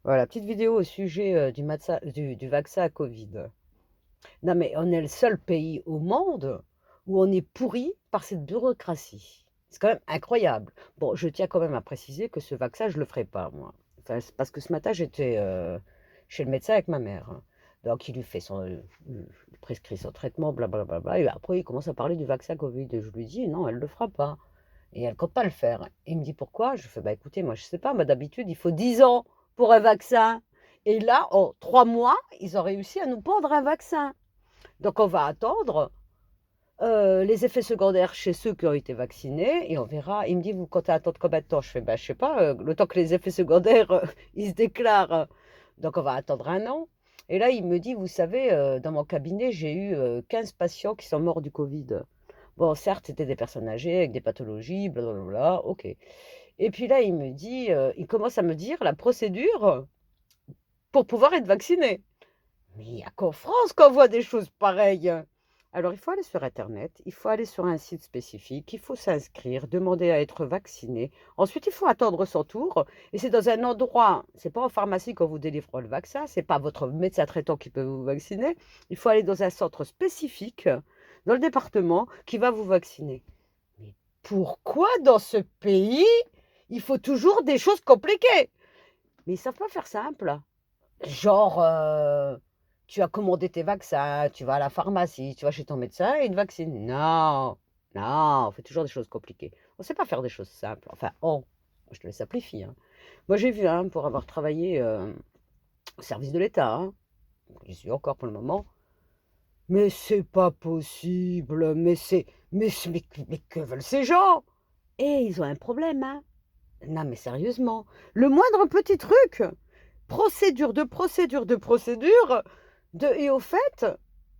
Voilà, petite vidéo au sujet, du vaccin à Covid. Non, mais on est le seul pays au monde où on est pourri par cette bureaucratie. C'est quand même incroyable. Bon, je tiens quand même à préciser que ce vaccin, je le ferai pas moi. Enfin, c'est parce que ce matin, j'étais, chez le médecin avec ma mère, hein. Donc il lui fait il prescrit son traitement, blablabla et après il commence à parler du vaccin Covid et je lui dis: «Non, elle le fera pas et elle compte pas le faire». Il me dit: «Pourquoi?» Je fais: «Bah, écoutez, moi je sais pas, moi d'habitude il faut 10 ans pour un vaccin et là, en 3 mois, ils ont réussi à nous pondre un vaccin. Donc on va attendre, les effets secondaires chez ceux qui ont été vaccinés et on verra». Il me dit: «Vous comptez attendre combien de temps?» Je fais: «Bah, je sais pas, le temps que les effets secondaires, ils se déclarent, donc on va attendre 1 an». Et là, il me dit: «Vous savez, dans mon cabinet, j'ai eu, 15 patients qui sont morts du Covid». Bon, certes, c'était des personnes âgées avec des pathologies, blablabla, OK. Et puis là, il commence à me dire la procédure pour pouvoir être vacciné. Mais il y a qu'en France qu'on voit des choses pareilles. Alors il faut aller sur internet, il faut aller sur un site spécifique, il faut s'inscrire, demander à être vacciné. Ensuite, il faut attendre son tour et c'est dans un endroit, c'est pas en pharmacie qu'on vous délivre le vaccin, c'est pas votre médecin traitant qui peut vous vacciner. Il faut aller dans un centre spécifique dans le département qui va vous vacciner. Mais pourquoi dans ce pays, il faut toujours des choses compliquées? Mais ils savent pas faire simple. Genre, tu as commandé tes vaccins, tu vas à la pharmacie, tu vas chez ton médecin et il te vaccine. Non, non, on fait toujours des choses compliquées. On ne sait pas faire des choses simples. Enfin, je te le simplifie, hein. Moi, j'ai vu, hein, pour avoir travaillé, au service de l'État, hein, j'y suis encore pour le moment. Mais c'est pas possible, mais que veulent ces gens? Et ils ont un problème, hein. Non, mais sérieusement, le moindre petit truc, procédure de procédure de procédure, et au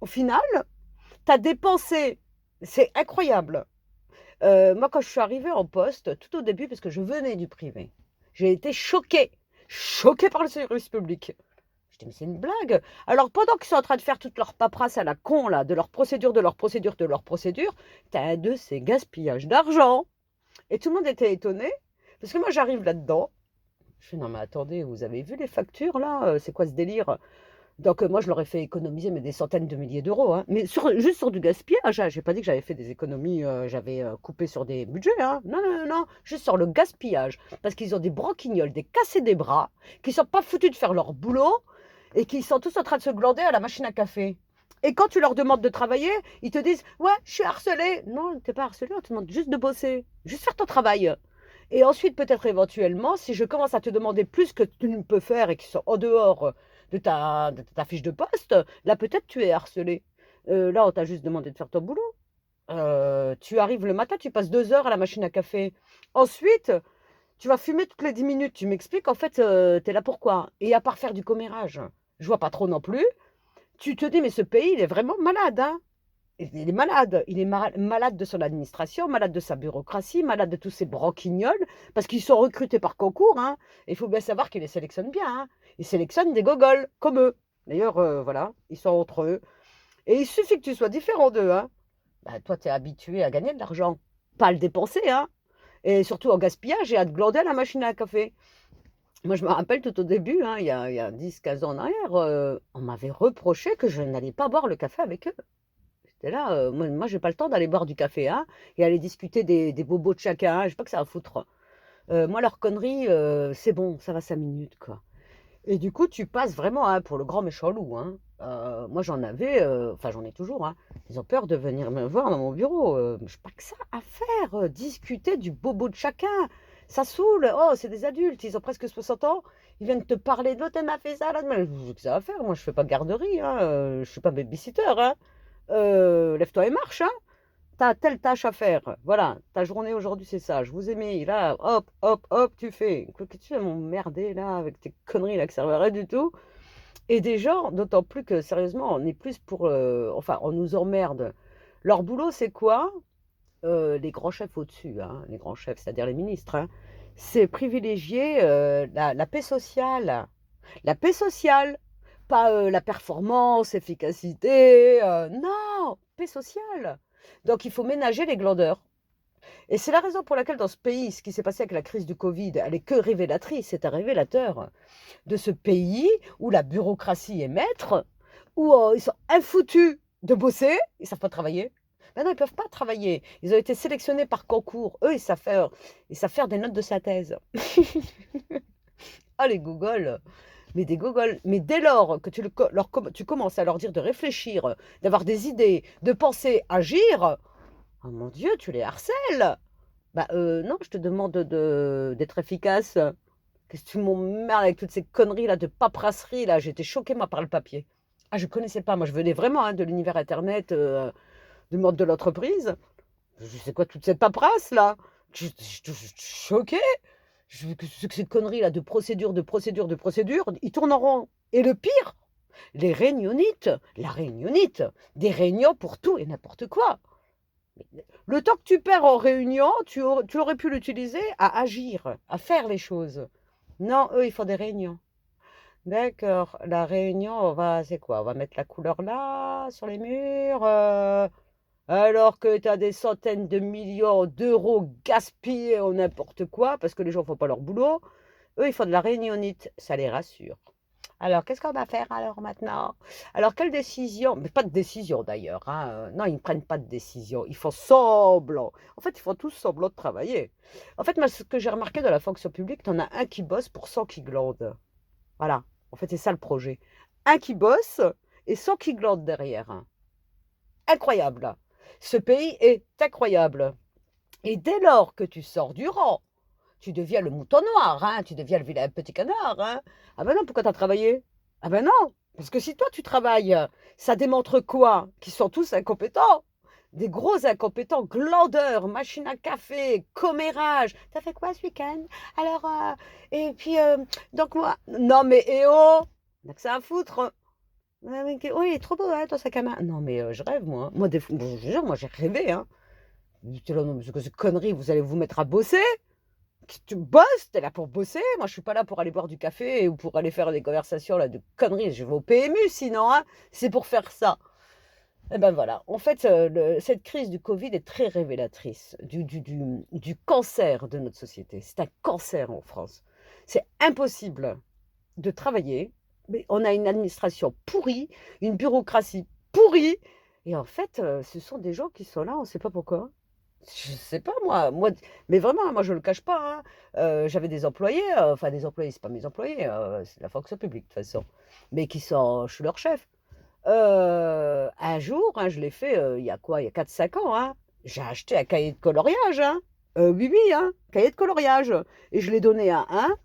final, tu as dépensé, c'est incroyable. Moi, quand je suis arrivée en poste, tout au début, parce que je venais du privé, j'ai été choquée, choquée par le service public. Je dis: «Mais c'est une blague?» Alors pendant qu'ils sont en train de faire toute leur paperasse à la con là, de leur procédure, de leur procédure, de leur procédure, tu as un de ces gaspillages d'argent et tout le monde était étonné parce que moi j'arrive là-dedans, je fais: «Non mais attendez, vous avez vu les factures là? C'est quoi ce délire?» Donc moi je leur ai fait économiser mais des centaines de milliers d'euros, hein, mais juste sur du gaspillage, hein. J'ai pas dit que j'avais fait des économies, j'avais, coupé sur des budgets, hein. Non, non, non, non, juste sur le gaspillage. Parce qu'ils ont des branquignoles, des cassés des bras, qui sont pas foutus de faire leur boulot et qui sont tous en train de se glander à la machine à café. Et quand tu leur demandes de travailler, ils te disent: «Ouais, je suis harcelé». Non, tu es pas harcelé, on te demande juste de bosser, juste faire ton travail. Et ensuite, peut-être éventuellement, si je commence à te demander plus que tu ne peux faire et qui sont en dehors de ta fiche de poste, là peut-être tu es harcelé. Là, on t'a juste demandé de faire ton boulot. Tu arrives le matin, tu passes 2 heures à la machine à café. Ensuite, tu vas fumer toutes les 10 minutes. Tu m'expliques, en fait, tu es là pourquoi? Et à part faire du commérage, je vois pas trop non plus. Tu te dis: «Mais ce pays, il est vraiment malade, hein». Il est malade, il est malade de son administration, malade de sa bureaucratie, malade de tous ces branquignoles, parce qu'ils sont recrutés par concours, hein. Et il faut bien savoir qu'ils les sélectionnent bien, hein. Ils sélectionnent des gogoles, comme eux. D'ailleurs, voilà, ils sont entre eux. Et il suffit que tu sois différent d'eux, hein. Bah, toi, tu es habitué à gagner de l'argent, pas à le dépenser, hein. Et surtout en gaspillage et à te glander à la machine à café. Moi, je me rappelle tout au début, hein, il y a 10-15 ans en arrière, on m'avait reproché que je n'allais pas boire le café avec eux. J'étais là, moi j'ai pas le temps d'aller boire du café, hein, et aller discuter des bobos de chacun, hein, j'ai pas que ça à foutre. Moi leurs conneries, c'est bon, ça va 5 minutes, quoi. Et du coup, tu passes vraiment, hein, pour le grand méchant loup, hein. Moi j'en avais, enfin j'en ai toujours, hein. Ils ont peur de venir me voir dans mon bureau, j'ai pas que ça à faire, discuter du bobo de chacun. Ça saoule. Oh, c'est des adultes, ils ont presque 60 ans, ils viennent te parler de: «L'autre elle m'a fait ça, l'autre» mais j'ai que ça à faire, moi je fais pas de garderie, hein, je suis pas baby-sitter, hein. Lève-toi et marche, hein. Tu as telle tâche à faire. Voilà, ta journée aujourd'hui, c'est ça. Je vous ai mis là, hop, hop, hop, tu fais. Qu'est-ce que tu vas m'emmerder là avec tes conneries là qui servent à rien du tout. Et des gens, d'autant plus que sérieusement, on est plus pour, enfin, on nous emmerde. Leur boulot, c'est quoi? Les grands chefs au-dessus, hein, les grands chefs, c'est-à-dire les ministres, hein, c'est privilégier, la paix sociale. La paix sociale, pas, la performance, efficacité, non, paix sociale. Donc il faut ménager les glandeurs. Et c'est la raison pour laquelle dans ce pays, ce qui s'est passé avec la crise du Covid, elle est que révélatrice, c'est un révélateur de ce pays où la bureaucratie est maître, où ils sont infoutus de bosser, ils savent pas travailler. Maintenant, ils peuvent pas travailler. Ils ont été sélectionnés par concours. Eux, ils savent faire des notes de synthèse. Ah, les gogoles, mais des gogoles. Mais dès lors que tu commences à leur dire de réfléchir, d'avoir des idées, de penser, agir, oh mon Dieu, tu les harcèles. Bah non, je te demande d'être efficace. Qu'est-ce que tu m'emmerdes avec toutes ces conneries là de paperasserie là? J'étais choquée moi par le papier. Ah, je connaissais pas. Moi, je venais vraiment hein, de l'univers internet, du monde de l'entreprise. Je sais quoi toute cette paperasse là? J'étais choquée. Qu'est-ce que c'est que cette connerie là de procédure, de procédure, de procédure? Ils tournent en rond. Et le pire, les réunionites, la réunionnite, des réunions pour tout et n'importe quoi. Le temps que tu perds en réunion, tu aurais pu l'utiliser à agir, à faire les choses. Non, eux, ils font des réunions. D'accord, la réunion, c'est quoi? On va mettre la couleur là, sur les murs, alors que tu as des centaines de millions d'euros gaspillés en n'importe quoi, parce que les gens font pas leur boulot. Eux, ils font de la réunionnite, ça les rassure. Alors, qu'est-ce qu'on va faire alors maintenant? Alors, quelle décision? Mais pas de décision d'ailleurs, hein, non, ils ne prennent pas de décision, ils font semblant. En fait, ils font tous semblant de travailler. En fait, moi, ce que j'ai remarqué dans la fonction publique, tu en as un qui bosse pour 100 qui glandent. Voilà, en fait, c'est ça le projet. Un qui bosse et 100 qui glandent derrière. Incroyable. Ce pays est incroyable. Et dès lors que tu sors du rang, tu deviens le mouton noir, hein, tu deviens le vilain petit canard. Hein. Ah ben non, pourquoi tu as travaillé? Ah ben non, parce que si toi tu travailles, ça démontre quoi? Qu'ils sont tous incompétents. Des gros incompétents, glandeurs, machine à café, commérage. T'as fait quoi ce week-end? Alors, et puis, donc moi... Non mais, eh oh! On a que ça à foutre. Ah oui, oui, il est trop beau, hein, ton sac à main. Non mais, je rêve, moi. Moi, des fois, je jure, moi j'ai rêvé, hein. J'étais là, non, mais c'est que cette connerie, vous allez vous mettre à bosser? Tu bosses, t'es là pour bosser. Moi, je suis pas là pour aller boire du café ou pour aller faire des conversations là de conneries. Je vais au PMU sinon, hein. C'est pour faire ça. Et ben voilà. En fait, cette crise du Covid est très révélatrice du cancer de notre société. C'est un cancer en France. C'est impossible de travailler. Mais on a une administration pourrie, une bureaucratie pourrie. Et en fait, ce sont des gens qui sont là, on ne sait pas pourquoi. Je sais pas moi, mais vraiment, moi je le cache pas, hein. J'avais des employés, enfin des employés, c'est pas mes employés, c'est la fonction publique de toute façon, mais je suis leur chef. Un jour, hein, je l'ai fait, il y a quoi? Il y a 4 5 ans, hein. J'ai acheté un cahier de coloriage, hein. Oui, oui, hein, cahier de coloriage et je l'ai donné à un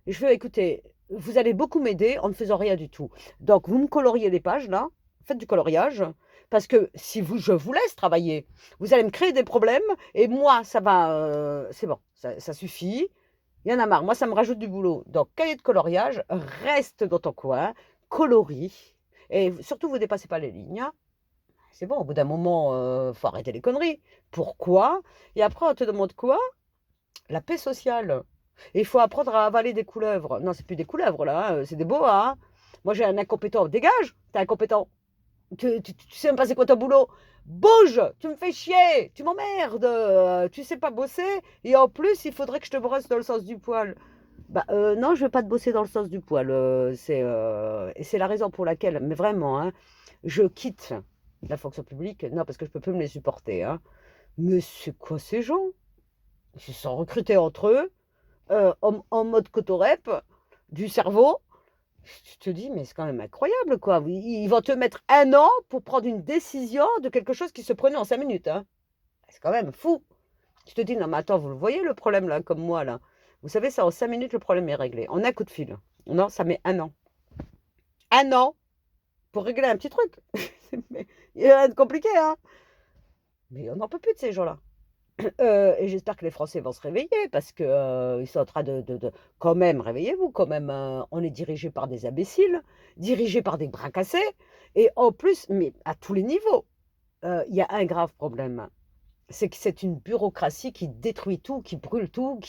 et je fais: «Écoutez, vous allez beaucoup m'aider en ne faisant rien du tout. Donc vous me coloriez les pages là, faites du coloriage, parce que si je vous laisse travailler, vous allez me créer des problèmes et moi ça va, c'est bon, ça suffit. Il y en a marre, moi ça me rajoute du boulot. Donc cahier de coloriage, reste dans ton coin, colorie et surtout vous dépassez pas les lignes, hein. C'est bon, au bout d'un moment, faut arrêter les conneries. Pourquoi? Et après on te demande quoi? La paix sociale. Et il faut apprendre à avaler des couleuvres. Non, c'est plus des couleuvres là, c'est des boas, hein. Moi j'ai un incompétent, dégage, tu incompétent. Tu sais même pas c'est quoi ton boulot. Bouge, tu me fais chier, tu m'emmerdes, tu sais pas bosser et en plus il faudrait que je te brosse dans le sens du poil. Bah, non, je veux pas te bosser dans le sens du poil, et c'est la raison pour laquelle, mais vraiment, hein, je quitte la fonction publique. Non, parce que je peux plus me les supporter, hein. Mais c'est quoi ces gens? Ils se sont recrutés entre eux, en mode cotorep, du cerveau. Tu te dis: «Mais c'est quand même incroyable, quoi». Ils vont te mettre 1 an pour prendre une décision de quelque chose qui se prenait en 5 minutes, hein. C'est quand même fou. Tu te dis: «Non, mais attends, vous le voyez le problème là, comme moi là? Vous savez, c'est en 5 minutes le problème est réglé, en un coup de fil». Non, ça met 1 an. 1 an pour régler un petit truc. Mais il y a rien de compliqué, hein. Mais on n'en peut plus de ces gens-là. Et j'espère que les Français vont se réveiller parce que, ils sont en train de quand même, réveillez-vous quand même, on est dirigé par des imbéciles, dirigés par des bras cassés et en plus, mais à tous les niveaux, il y a un grave problème. C'est que c'est une bureaucratie qui détruit tout, qui brûle tout,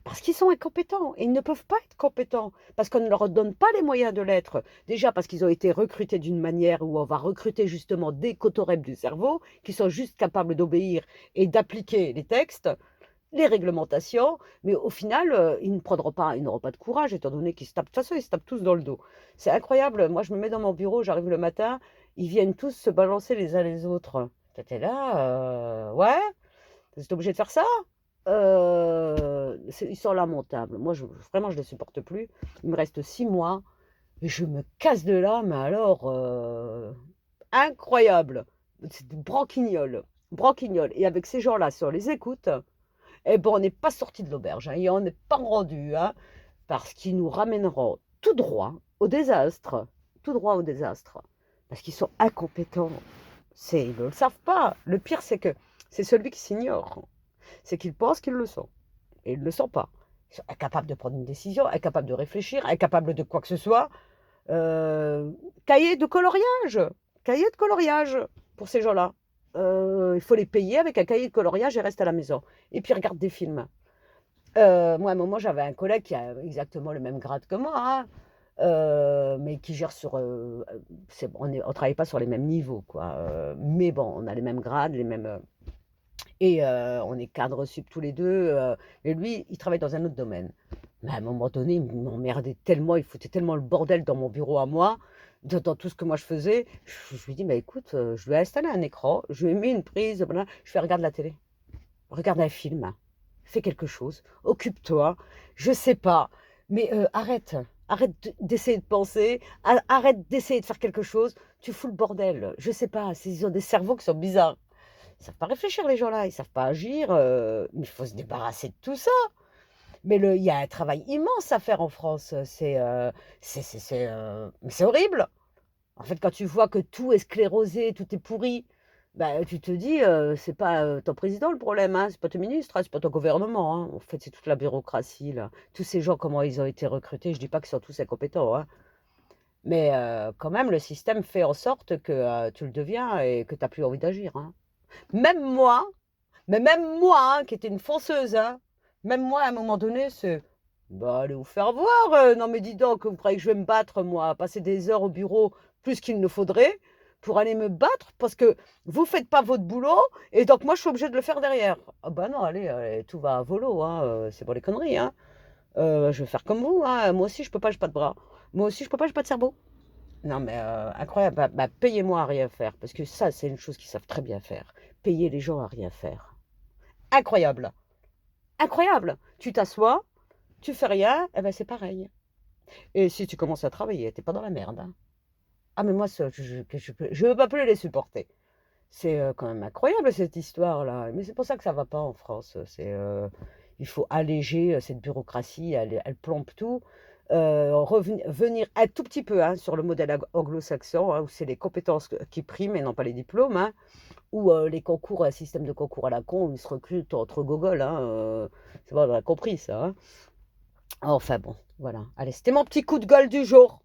parce qu'ils sont incompétents et ils ne peuvent pas être compétents, parce qu'on ne leur donne pas les moyens de l'être. Déjà parce qu'ils ont été recrutés d'une manière où on va recruter justement des cotorèbes du cerveau, qui sont juste capables d'obéir et d'appliquer les textes, les réglementations, mais au final, ils n'auront pas de courage étant donné qu'ils se tapent de toute façon, ils se tapent tous dans le dos. C'est incroyable, moi je me mets dans mon bureau, j'arrive le matin, ils viennent tous se balancer les uns les autres. Tu là, ouais, vous êtes obligés de faire ça? Ils sont lamentables. Moi vraiment je les supporte plus. Il me reste 6 mois et je me casse de là, mais alors, incroyable! C'est des branquignoles, branquignoles et avec ces gens-là, si on les écoute, eh ben, on n'est pas sorti de l'auberge, hein, et on n'est pas rendu, hein, parce qu'ils nous ramèneront tout droit au désastre, tout droit au désastre, parce qu'ils sont incompétents. Ils ne le savent pas. Le pire, c'est que c'est celui qui s'ignore. C'est qu'ils pensent qu'ils le sont, et ils ne le sont pas. Ils sont incapables de prendre une décision, incapables de réfléchir, incapables de quoi que ce soit. Euh, cahier de coloriage, cahier de coloriage pour ces gens-là. Il faut les payer avec un cahier de coloriage et reste à la maison. Et puis regarde des films. Moi, à un moment, j'avais un collègue qui a exactement le même grade que moi, hein, mais qui gère sur. On ne travaille pas sur les mêmes niveaux, quoi. Mais bon, on a les mêmes grades, les mêmes. Et on est cadre sup tous les deux. Et lui, il travaille dans un autre domaine. Mais à un moment donné, il m'emmerdait tellement, il foutait tellement le bordel dans mon bureau à moi, dans tout ce que moi je faisais. Je lui dis, mais écoute, je lui ai installé un écran, je lui ai mis une prise, voilà, je fais regarde la télé, regarde un film, fais quelque chose, occupe-toi, je sais pas, mais arrête, d'essayer de penser, arrête d'essayer de faire quelque chose, tu fous le bordel, je sais pas, ils ont des cerveaux qui sont bizarres. Ils savent pas réfléchir les gens-là, ils savent pas agir, mais il faut se débarrasser de tout ça. Mais il y a un travail immense à faire en France. Mais c'est horrible. En fait, quand tu vois que tout est sclérosé, tout est pourri, bah, tu te dis, c'est pas ton président le problème, hein, c'est pas ton ministre, hein, c'est pas ton gouvernement, hein. En fait, c'est toute la bureaucratie, là. Tous ces gens, comment ils ont été recrutés, je dis pas qu'ils sont tous incompétents, hein. Mais quand même, le système fait en sorte que tu le deviens et que tu n'as plus envie d'agir, hein. Même moi, même moi, hein, qui étais une fonceuse, hein, même moi, à un moment donné, c'est bah, allez vous faire voir. Non, mais dis donc, vous croyez que je vais me battre, moi, passer des heures au bureau plus qu'il ne faudrait pour aller me battre parce que vous faites pas votre boulot et donc moi, je suis obligée de le faire derrière. Ah bah non, allez, tout va à volo, hein, c'est pas les conneries, hein. Je vais faire comme vous, hein. Moi aussi, je peux pas, j'ai pas de bras. Moi aussi, je peux pas, j'ai pas de cerveau. Non, mais incroyable. Payez-moi à rien faire parce que ça, c'est une chose qu'ils savent très bien faire. Payer les gens à rien faire. Incroyable. Incroyable! Tu t'assois, tu fais rien, eh ben, c'est pareil. Et si tu commences à travailler, tu es pas dans la merde, hein. Ah mais moi ça, je veux pas plus les supporter. C'est, quand même incroyable cette histoire-là. Mais c'est pour ça que ça va pas en France. Il faut alléger, cette bureaucratie, elle plombe tout. Venir un tout petit peu, hein, sur le modèle anglo-saxon, hein, où c'est les compétences qui priment et non pas les diplômes, hein. Ou les concours, un système de concours à la con où ils se recrutent entre gogoles, hein, c'est bon, on a compris ça, hein. Enfin bon, voilà. Allez, c'était mon petit coup de gueule du jour.